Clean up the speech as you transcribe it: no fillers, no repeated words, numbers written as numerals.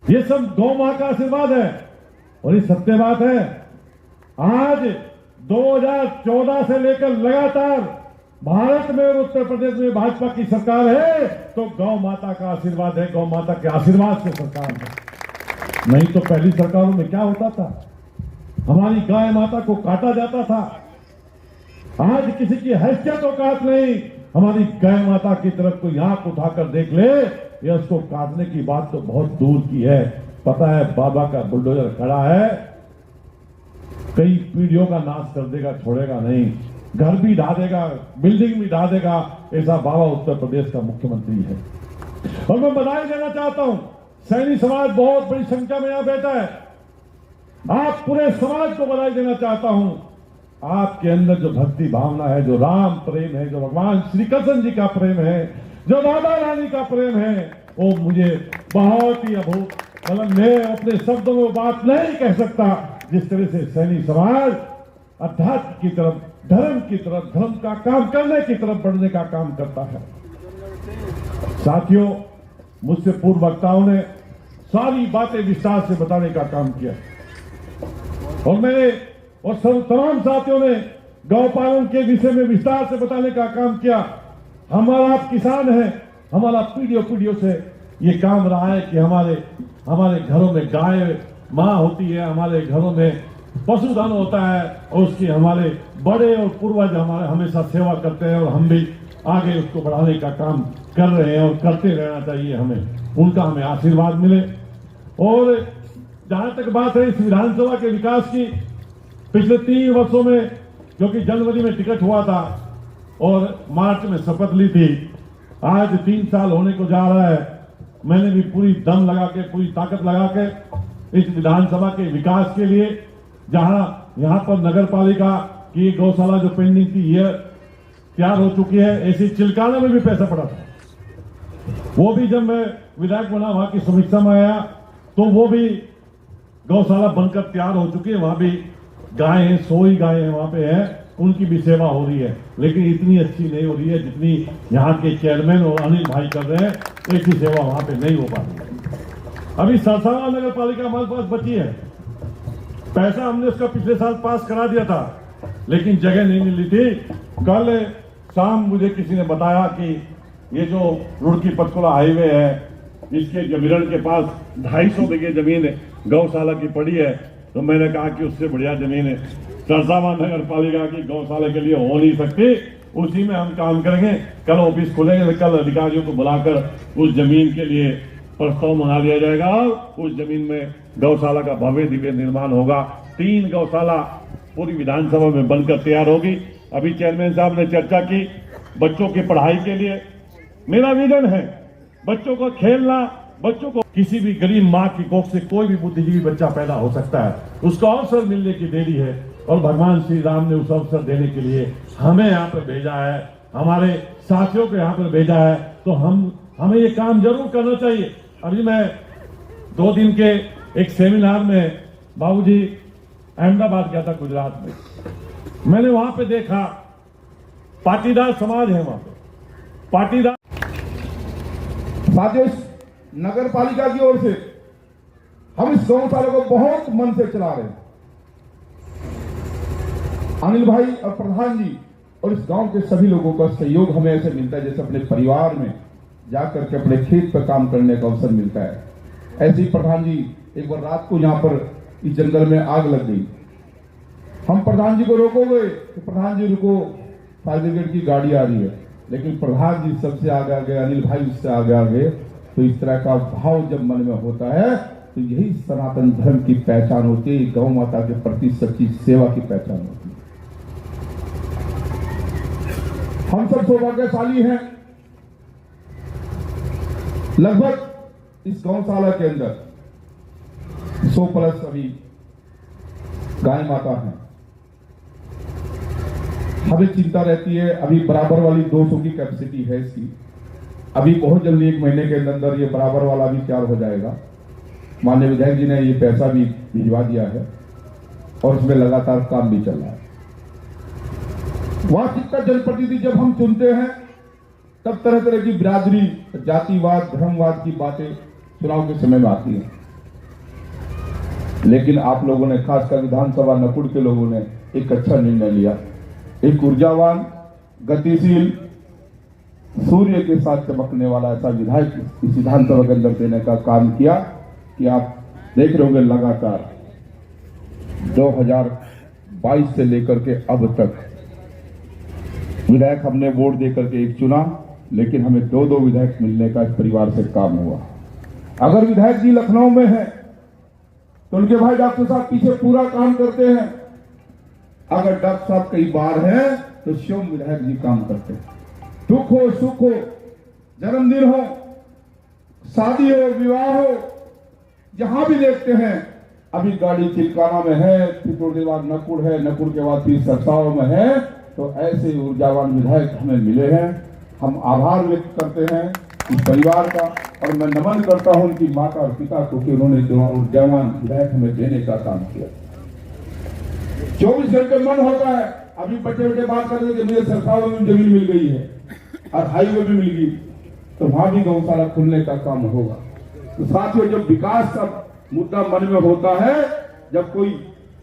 ये सब गौ मां का आशीर्वाद है। और ये सत्य बात है, आज 2014 से लेकर लगातार भारत में और उत्तर प्रदेश में भाजपा की सरकार है तो गौ माता का आशीर्वाद है, गौ माता के आशीर्वाद से सरकार है। नहीं तो पहली सरकारों में क्या होता था, हमारी गाय माता को काटा जाता था। आज किसी की हैसियत औकात नहीं, हमारी गाय माता की तरफ कोई आंख उठाकर देख ले, या उसको काटने की बात तो बहुत दूर की है। पता है बाबा का बुलडोजर खड़ा है, कई पीढ़ियों का नाश कर देगा, छोड़ेगा नहीं। घर भी ढा देगा, बिल्डिंग भी ढा देगा, ऐसा बाबा उत्तर प्रदेश का मुख्यमंत्री है। और मैं बधाई देना चाहता हूं, सैनी समाज बहुत बड़ी संख्या में यहां बैठा है। आप पूरे समाज को बधाई देना चाहता हूं। आपके अंदर जो भक्ति भावना है, जो राम प्रेम है, जो भगवान श्री कृष्ण जी का प्रेम है, जो राधा रानी का प्रेम है, वो मुझे बहुत ही अभूत, मतलब मैं अपने शब्दों में बात नहीं कह सकता। जिस तरह से सैनी समाज अध्यात्म की तरफ, धर्म की तरफ, धर्म का काम करने की तरफ बढ़ने का काम करता है। साथियों, मुझसे पूर्व वक्ताओं ने सारी बातें विस्तार से बताने का काम किया और मैंने और सब तमाम साथियों ने गौपालन के विषय में विस्तार से बताने का काम किया। हमारा आप किसान है, हमारा पीढ़ियों से ये काम रहा है कि हमारे घरों में गाय मां होती है, हमारे घरों में पशुधन होता है और उसकी हमारे बड़े और पूर्वज हमारे हमेशा सेवा करते हैं और हम भी आगे उसको बढ़ाने का काम कर रहे हैं और करते रहना चाहिए। उनका हमें आशीर्वाद मिले। और जहां तक बात है इस विधानसभा के विकास की, पिछले 3 वर्षों में, क्योंकि जनवरी में टिकट हुआ था और मार्च में शपथ ली थी, आज 3 साल होने को जा रहा है। मैंने भी पूरी दम लगा के, पूरी ताकत लगा के इस विधानसभा के विकास के लिए, जहां यहां पर नगर पालिका की गौशाला जो पेंडिंग थी ये तैयार हो चुकी है, ऐसी चिलकाना में भी पैसा पड़ा था, वो भी जब मैं विधायक बना वहां की समीक्षा में आया तो वो भी गौशाला बनकर तैयार हो चुकी है। वहां भी गाय है, 100 ही गाय है वहां पे है, उनकी भी सेवा हो रही है, लेकिन इतनी अच्छी नहीं हो रही है जितनी यहाँ के चेयरमैन और अनिल भाई कर रहे हैं। ऐसी सेवा वहां पे नहीं हो पा रही है। अभी सरसावा नगर पालिका हमारे पास बची है, पैसा हमने उसका पिछले साल पास करा दिया था, लेकिन जगह नहीं मिली थी। कल शाम मुझे किसी ने बताया कि ये जो रुड़की पंचकुला हाईवे है, इसके जमीन के पास 250 बीघे जमीन गौशाला की पड़ी है। तो मैंने कहा कि उससे बढ़िया जमीन है सरसावा नगर पालिका की गौशाला के लिए हो नहीं सकती, उसी में हम काम करेंगे। कल ऑफिस खुलेंगे, कल अधिकारियों को बुलाकर उस जमीन के लिए प्रस्ताव मंगा लिया जाएगा और उस जमीन में गौशाला का भव्य दिव्य निर्माण होगा। 3 गौशाला पूरी विधानसभा में बनकर तैयार होगी। अभी चेयरमैन साहब ने चर्चा की बच्चों की पढ़ाई के लिए। मेरा विजन है बच्चों को खेलना, बच्चों को, किसी भी गरीब माँ की कोख से कोई भी बुद्धिजीवी बच्चा पैदा हो सकता है, उसको अवसर मिलने की देरी है और भगवान श्री राम ने उस अवसर देने के लिए हमें यहाँ पर भेजा है, हमारे साथियों को यहाँ पर भेजा है। तो हमें ये काम जरूर करना चाहिए। अभी मैं 2 दिन के एक सेमिनार में बाबूजी अहमदाबाद गया था, गुजरात में। मैंने वहां पे देखा पाटीदार समाज है, वहां पे पाटीदार। साथियों, नगर पालिका की ओर से हम इस गौशाला को बहुत मन से चला रहे हैं। अनिल भाई और प्रधान जी और इस गांव के सभी लोगों का सहयोग हमें ऐसे मिलता है जैसे अपने परिवार में जाकर के अपने खेत पर काम करने का अवसर मिलता है। ऐसे ही प्रधान जी, एक बार रात को यहां पर इस जंगल में आग लग गई। हम प्रधान जी को रोकोगे तो प्रधान जी रुको, फायर ब्रिगेड की गाड़ी आ रही है, लेकिन प्रधान जी सबसे आगे आ गए, अनिल भाई उससे आगे आ गए। तो इस तरह का भाव जब मन में होता है तो यही सनातन धर्म की पहचान होती है, गौ माता के प्रति सच्ची सेवा की पहचान होती है। हम सब सौभाग्यशाली हैं। लगभग इस गौशाला के अंदर 100 प्लस अभी गाय माता हैं। हमें चिंता रहती है, अभी बराबर वाली 200 की कैपेसिटी है इसकी। अभी बहुत जल्दी 1 महीने के अंदर ये बराबर वाला भी तैयार हो जाएगा। माननीय विधायक जी ने ये पैसा भी भिजवा दिया है और इसमें लगातार काम भी चल रहा है। वास्तविक का जनप्रतिनिधि जब हम चुनते हैं तब तरह तरह की बिरादरी, जातिवाद, धर्मवाद की बातें चुनाव के समय में आती हैं। लेकिन आप लोगों ने, खासकर विधानसभा नकुड़ के लोगों ने एक अच्छा निर्णय लिया। एक ऊर्जावान, गतिशील, सूर्य के साथ चमकने वाला ऐसा विधायक इस विधानसभा के अंदर देने का काम किया कि आप देख रहे होंगे लगातार 2022 से लेकर के अब तक विधायक हमने वोट देकर के एक चुना, लेकिन हमें 2-2 विधायक मिलने का इस परिवार से काम हुआ। अगर विधायक जी लखनऊ में है तो उनके भाई डॉक्टर साहब पीछे पूरा काम करते हैं। अगर डॉक्टर साहब कई बार हैं तो शिवम विधायक जी काम करते हैं। दुख हो, सुख हो, जन्मदिन हो, शादी हो, विवाह हो, जहां भी देखते हैं। अभी गाड़ी चिलकाना में है, फिर थोड़ी बाद नकुड़ है, नकुड़ के बाद फिर सरसाव में है। तो ऐसे ऊर्जावान विधायक हमें मिले हैं। हम आभार व्यक्त करते हैं इस परिवार का, और मैं नमन करता हूं उनकी माता और पिता को कि उन्होंने जो ऊर्जावान विधायक हमें देने का काम किया। 24 घंटे मन होता है। अभी बच्चे बात कर रहे थे, मुझे सरसाव में जमीन मिल गई है और हाईवे भी मिल गई, तो वहां भी गौशाला खुलने का काम होगा। तो साथियों, जब विकास का मुद्दा मन में होता है, जब कोई